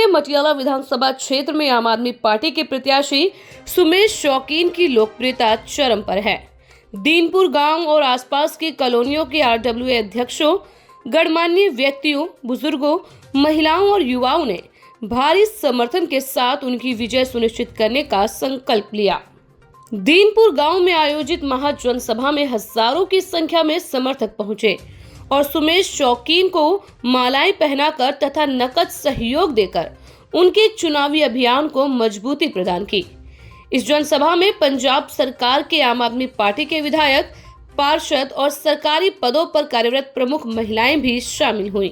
मटियाला विधानसभा क्षेत्र में आम आदमी पार्टी के प्रत्याशी सुमेश शौकीन की लोकप्रियता चरम पर है। दीनपुर गांव और आसपास की कॉलोनियों के आरडब्ल्यूए अध्यक्षों, गणमान्य व्यक्तियों, बुजुर्गों, महिलाओं और युवाओं ने भारी समर्थन के साथ उनकी विजय सुनिश्चित करने का संकल्प लिया। दीनपुर गांव में आयोजित महाजनसभा में हजारों की संख्या में समर्थक पहुंचे और सुमेश शौकीन को मालाएं पहनाकर तथा नकद सहयोग देकर उनके चुनावी अभियान को मजबूती प्रदान की। इस जनसभा में पंजाब सरकार के आम आदमी पार्टी के विधायक, पार्षद और सरकारी पदों पर कार्यरत प्रमुख महिलाएं भी शामिल हुईं।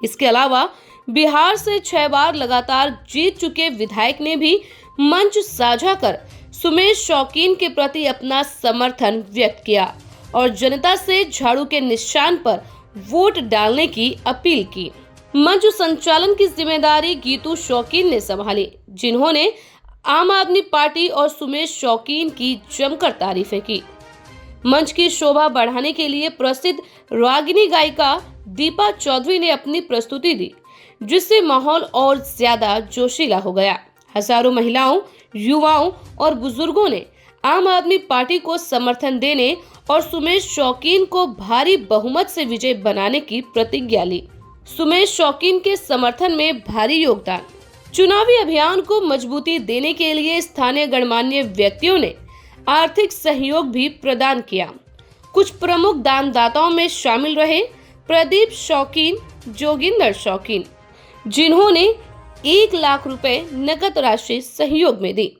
इसके अलावा बिहार से 6 बार लगातार जीत चुके विधायक ने भी मंच साझा कर सुमेश शौकीन के प्रति अपना समर्थन व्यक्त किया और जनता से झाड़ू के निशान पर वोट डालने की अपील की। मंच संचालन की जिम्मेदारी गीतू शौकीन ने संभाली, जिन्होंने आम आदमी पार्टी और सुमेश शौकीन की जमकर तारीफें की। मंच की शोभा बढ़ाने के लिए प्रसिद्ध रागिनी गायिका दीपा चौधरी ने अपनी प्रस्तुति दी, जिससे माहौल और ज्यादा जोशीला हो गया। हजारों महिलाओं, युवाओं और बुजुर्गों ने आम आदमी पार्टी को समर्थन देने और सुमेश शौकीन को भारी बहुमत से विजय बनाने की प्रतिज्ञा ली। सुमेश शौकीन के समर्थन में भारी योगदान। चुनावी अभियान को मजबूती देने के लिए स्थानीय गणमान्य व्यक्तियों ने आर्थिक सहयोग भी प्रदान किया। कुछ प्रमुख दानदाताओं में शामिल रहे प्रदीप शौकीन, जोगिंदर शौकीन, जिन्होंने 1 लाख रुपए नकद राशि सहयोग में दी।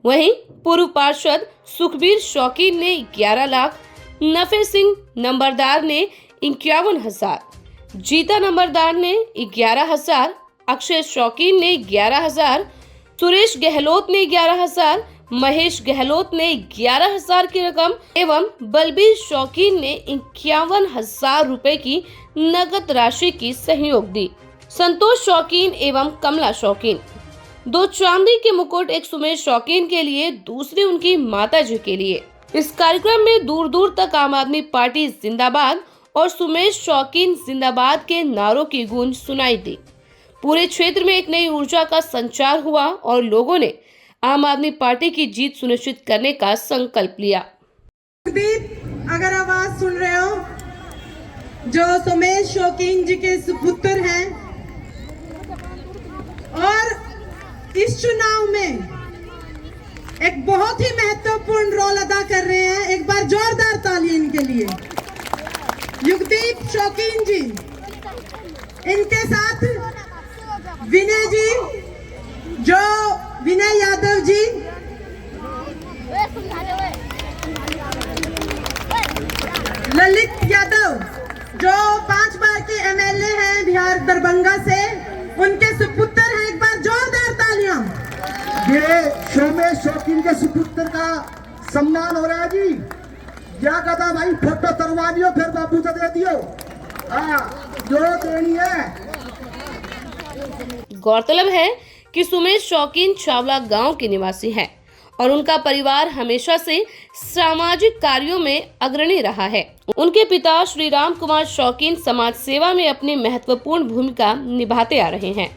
वहीं पूर्व पार्षद सुखबीर शौकीन ने 11 लाख, नफे सिंह नंबरदार ने 51,000, जीता नंबरदार ने 11,000, अक्षय शौकीन ने 11,000, सुरेश गहलोत ने 11,000, महेश गहलोत ने 11,000 की रकम एवं बलबीर शौकीन ने 51,000 रुपए की नकद राशि की सहयोग दी। संतोष शौकीन एवं कमला शौकीन, 2 चांदी के मुकुट, एक सुमेश शौकीन के लिए, दूसरी उनकी माता जी के लिए। इस कार्यक्रम में दूर दूर तक आम आदमी पार्टी जिंदाबाद और सुमेश शौकीन जिंदाबाद के नारों की गूंज सुनाई दी। पूरे क्षेत्र में एक नई ऊर्जा का संचार हुआ और लोगों ने आम आदमी पार्टी की जीत सुनिश्चित करने का संकल्प लिया। अगर आवाज सुन रहे हो, जो सुमेश शौकीन जी के सुपुत्र हैं और इस चुनाव में एक बहुत ही महत्वपूर्ण रोल अदा कर रहे हैं, एक बार जोरदार ताली इनके लिए। युगदीप शौकीन जी, इनके साथ विनय जी, जो विनय यादव जी, ललित यादव जो 5 बार के एमएलए हैं बिहार दरभंगा से, उनके सुपुत्र हैं। एक बार जोरदार तालियां। ये सुमेश शौकीन के सुपुत्र का सम्मान हो रहा है जी। क्या कहता भाई, फोटो तरवा दियो फिर बापू से दे दियो, जो देनी है। गौरतलब है कि सुमेश शौकीन चावला गांव के निवासी हैं और उनका परिवार हमेशा से सामाजिक कार्यों में अग्रणी रहा है। उनके पिता श्री राम कुमार शौकीन समाज सेवा में अपनी महत्वपूर्ण भूमिका निभाते आ रहे हैं।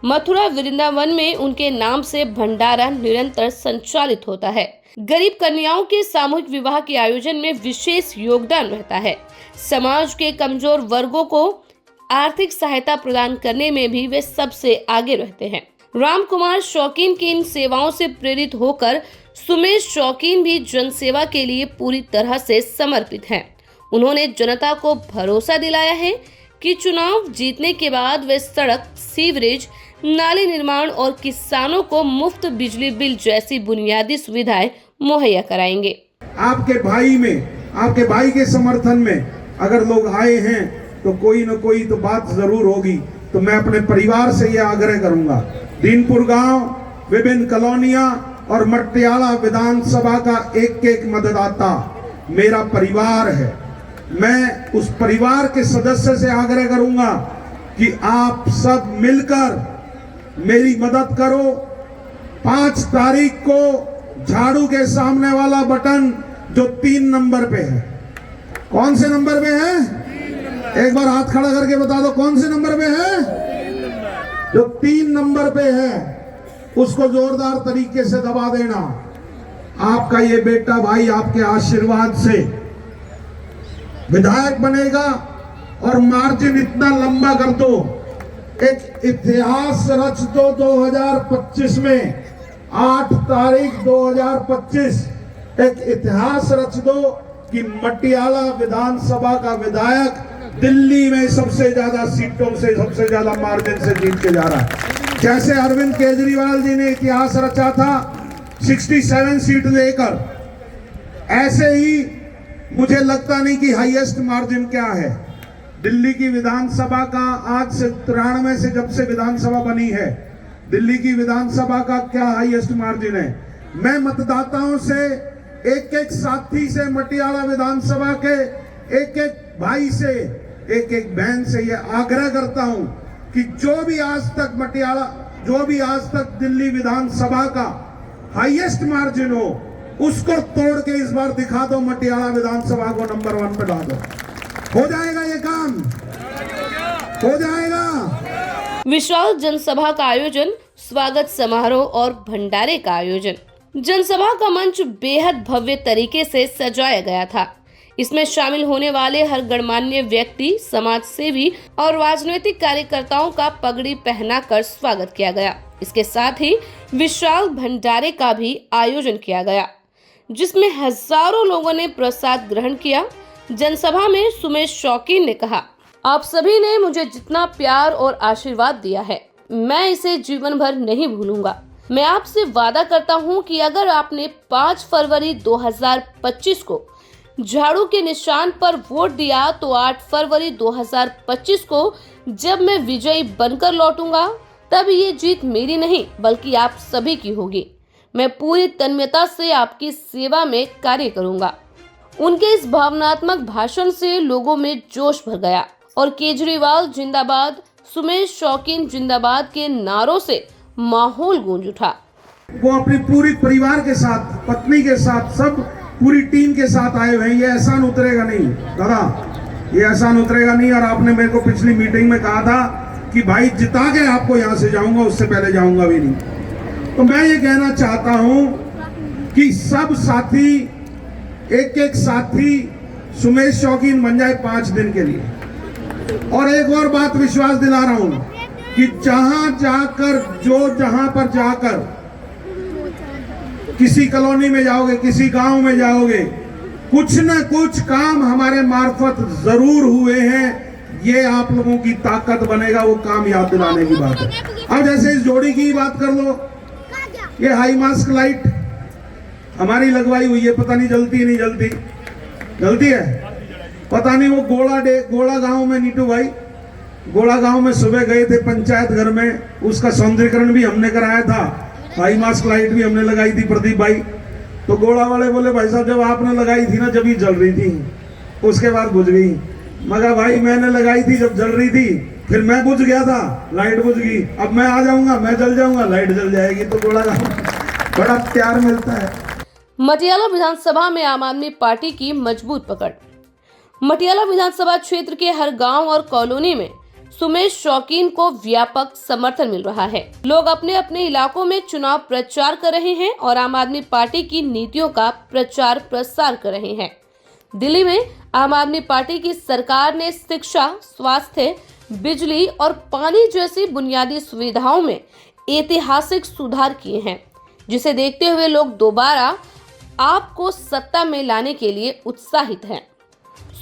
मथुरा वृंदावन में उनके नाम से भंडारा निरंतर संचालित होता है। गरीब कन्याओं के सामूहिक विवाह के आयोजन में विशेष योगदान रहता है। समाज के कमजोर वर्गों को आर्थिक सहायता प्रदान करने में भी वे सबसे आगे रहते हैं। राम कुमार शौकीन की इन सेवाओं से प्रेरित होकर सुमेश शौकीन भी जनसेवा के लिए पूरी तरह से समर्पित हैं। उन्होंने जनता को भरोसा दिलाया है कि चुनाव जीतने के बाद वे सड़क, सीवरेज, नाली निर्माण और किसानों को मुफ्त बिजली बिल जैसी बुनियादी सुविधाएं मुहैया कराएंगे। आपके भाई के समर्थन में अगर लोग आए हैं तो कोई न कोई तो बात जरूर होगी। तो मैं अपने परिवार से यह आग्रह करूंगा, दीनपुर गांव, विभिन्न कॉलोनियां और मटियाला विधानसभा का एक मतदाता मेरा परिवार है। मैं उस परिवार के सदस्य से आग्रह करूंगा कि आप सब मिलकर मेरी मदद करो। 5 तारीख को झाड़ू के सामने वाला बटन जो 3 नंबर पे है, कौन से नंबर पे है? एक बार हाथ खड़ा करके बता दो, कौन से नंबर पे है? जो 3 नंबर पे है उसको जोरदार तरीके से दबा देना। आपका ये बेटा भाई आपके आशीर्वाद से विधायक बनेगा और मार्जिन इतना लंबा कर दो, एक इतिहास रच दो 2025 में, 8 तारीख 2025 एक इतिहास रच दो कि मटियाला विधानसभा का विधायक दिल्ली में सबसे ज्यादा सीटों से सबसे ज्यादा मार्जिन से जीत के जा रहा है। जैसे अरविंद केजरीवाल जी ने इतिहास रचा था 67 सीट लेकर, ऐसे ही मुझे लगता नहीं कि हाईएस्ट मार्जिन क्या है दिल्ली की विधानसभा का। आज से 93 से जब से विधानसभा बनी है, दिल्ली की विधानसभा का क्या हाईएस्ट मार्जिन है। मैं मतदाताओं से, एक एक साथी से, मटियाला विधानसभा के एक एक भाई से, एक एक बहन से ये आग्रह करता हूं कि जो भी आज तक दिल्ली विधानसभा का हाईएस्ट मार्जिन हो उसको तोड़ के इस बार दिखा दो, मटियाला विधानसभा को नंबर 1 पे ला दो। हो जाएगा ये काम, हो जाएगा। विशाल जनसभा का आयोजन, स्वागत समारोह और भंडारे का आयोजन। जनसभा का मंच बेहद भव्य तरीके से सजाया गया था। इसमें शामिल होने वाले हर गणमान्य व्यक्ति, समाज सेवी और राजनीतिक कार्यकर्ताओं का पगड़ी पहनाकर स्वागत किया गया। इसके साथ ही विशाल भंडारे का भी आयोजन किया गया, जिसमें हजारों लोगों ने प्रसाद ग्रहण किया। जनसभा में सुमेश शौकीन ने कहा, आप सभी ने मुझे जितना प्यार और आशीर्वाद दिया है, मैं इसे जीवन भर नहीं भूलूंगा। मैं आपसे वादा करता हूं कि अगर आपने 5 फरवरी 2025 को झाड़ू के निशान पर वोट दिया तो 8 फरवरी 2025 को जब मैं विजयी बनकर लौटूंगा, तब ये जीत मेरी नहीं बल्कि आप सभी की होगी। मैं पूरी तन्मयता से आपकी सेवा में कार्य करूंगा। उनके इस भावनात्मक भाषण से लोगों में जोश भर गया और केजरीवाल जिंदाबाद, सुमेश शौकीन जिंदाबाद के नारों से माहौल गूंज उठा। वो अपनी पूरी परिवार के साथ, पत्नी के साथ, सब पूरी टीम के साथ आए हुए हैं। ये एहसान उतरेगा नहीं दादा, ये एहसान उतरेगा नहीं। और आपने मेरे को पिछली मीटिंग में कहा था कि भाई जिता के आपको यहाँ से जाऊंगा, उससे पहले जाऊंगा भी नहीं। तो मैं ये कहना चाहता हूं कि सब साथी, एक एक साथी सुमेश शौकीन बन जाए 5 दिन के लिए। और एक और बात विश्वास दिला रहा हूं कि जहां पर जाकर किसी कॉलोनी में जाओगे, किसी गांव में जाओगे, कुछ न कुछ काम हमारे मार्फत जरूर हुए हैं। ये आप लोगों की ताकत बनेगा, वो काम याद दिलाने की बात है। अब जैसे इस जोड़ी की बात कर लो, ये हाई मास्क लाइट हमारी लगवाई हुई है, पता नहीं जलती नहीं जलती, जलती है पता नहीं। वो गोड़ा गांव में, नीटू भाई, गोड़ा गांव में सुबह गए थे पंचायत घर में, उसका सौंदर्यीकरण भी हमने कराया था, हाई मास्क लाइट भी हमने लगाई थी प्रदीप भाई। तो गोड़ा वाले बोले भाई साहब जब आपने लगाई थी ना, जब ही जल रही थी, उसके बाद बुझ गई। मगर भाई मैंने लगाई थी जब जल रही थी, फिर मैं बुझ गया था, लाइट बुझ गई। अब मैं आ जाऊंगा, मैं जल जाऊंगा, लाइट जल जाएगी। तो गोड़ा गांव बड़ा प्यार मिलता है। मटियाला विधानसभा में आम आदमी पार्टी की मजबूत पकड़। मटियाला विधानसभा क्षेत्र के हर गांव और कॉलोनी में सुमेश शौकीन को व्यापक समर्थन मिल रहा है। लोग अपने अपने इलाकों में चुनाव प्रचार कर रहे हैं और आम आदमी पार्टी की नीतियों का प्रचार प्रसार कर रहे हैं। दिल्ली में आम आदमी पार्टी की सरकार ने शिक्षा, स्वास्थ्य, बिजली और पानी जैसी बुनियादी सुविधाओं में ऐतिहासिक सुधार किए हैं, जिसे देखते हुए लोग दोबारा आपको सत्ता में लाने के लिए उत्साहित हैं।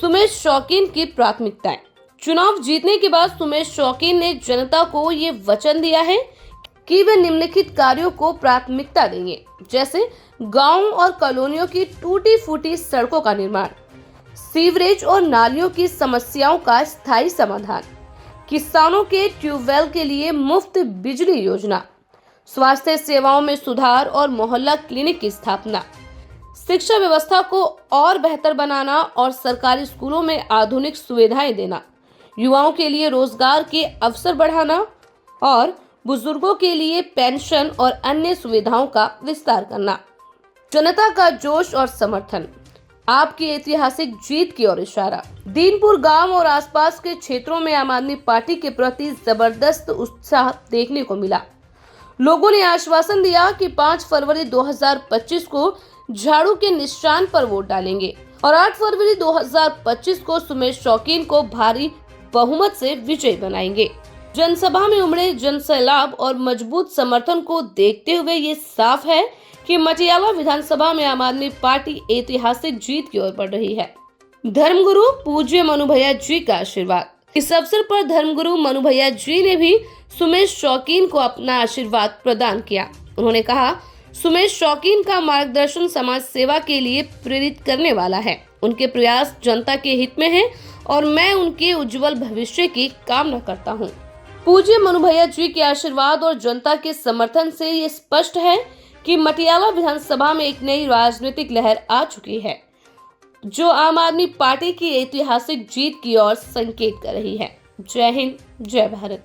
सुमेश शौकीन की प्राथमिकताएं। चुनाव जीतने के बाद सुमेश शौकीन ने जनता को ये वचन दिया है कि वे निम्नलिखित कार्यों को प्राथमिकता देंगे, जैसे गांव और कॉलोनियों की टूटी फूटी सड़कों का निर्माण, सीवरेज और नालियों की समस्याओं का स्थायी समाधान, किसानों के ट्यूबवेल के लिए मुफ्त बिजली योजना, स्वास्थ्य सेवाओं में सुधार और मोहल्ला क्लिनिक की स्थापना, शिक्षा व्यवस्था को और बेहतर बनाना और सरकारी स्कूलों में आधुनिक सुविधाएं देना, युवाओं के लिए रोजगार के अवसर बढ़ाना और बुजुर्गों के लिए पेंशन और अन्य सुविधाओं का विस्तार करना। जनता का जोश और समर्थन। आपकी ऐतिहासिक जीत की ओर इशारा। दीनपुर गांव और आसपास के क्षेत्रों में आम आदमी पार्टी के प्रति जबरदस्त उत्साह देखने को मिला। लोगों ने आश्वासन दिया कि 5 फरवरी 2025 को झाड़ू के निशान पर वोट डालेंगे और 8 फरवरी 2025 को सुमेश शौकीन को भारी बहुमत से विजयी बनाएंगे। जनसभा में उमड़े जनसैलाब और मजबूत समर्थन को देखते हुए ये साफ है कि मटियाला विधानसभा में आम आदमी पार्टी ऐतिहासिक जीत की ओर बढ़ रही है। धर्मगुरु पूज्य मनु भैया जी का आशीर्वाद। इस अवसर पर धर्मगुरु मनु भैया जी ने भी सुमेश शौकीन को अपना आशीर्वाद प्रदान किया। उन्होंने कहा, सुमेश शौकीन का मार्गदर्शन समाज सेवा के लिए प्रेरित करने वाला है। उनके प्रयास जनता के हित में हैं और मैं उनके उज्जवल भविष्य की कामना करता हूं। पूज्य मनु भैया जी के आशीर्वाद और जनता के समर्थन से ये स्पष्ट है कि मटियाला विधानसभा में एक नई राजनीतिक लहर आ चुकी है, जो आम आदमी पार्टी की ऐतिहासिक जीत की ओर संकेत कर रही है। जय हिंद, जय भारत।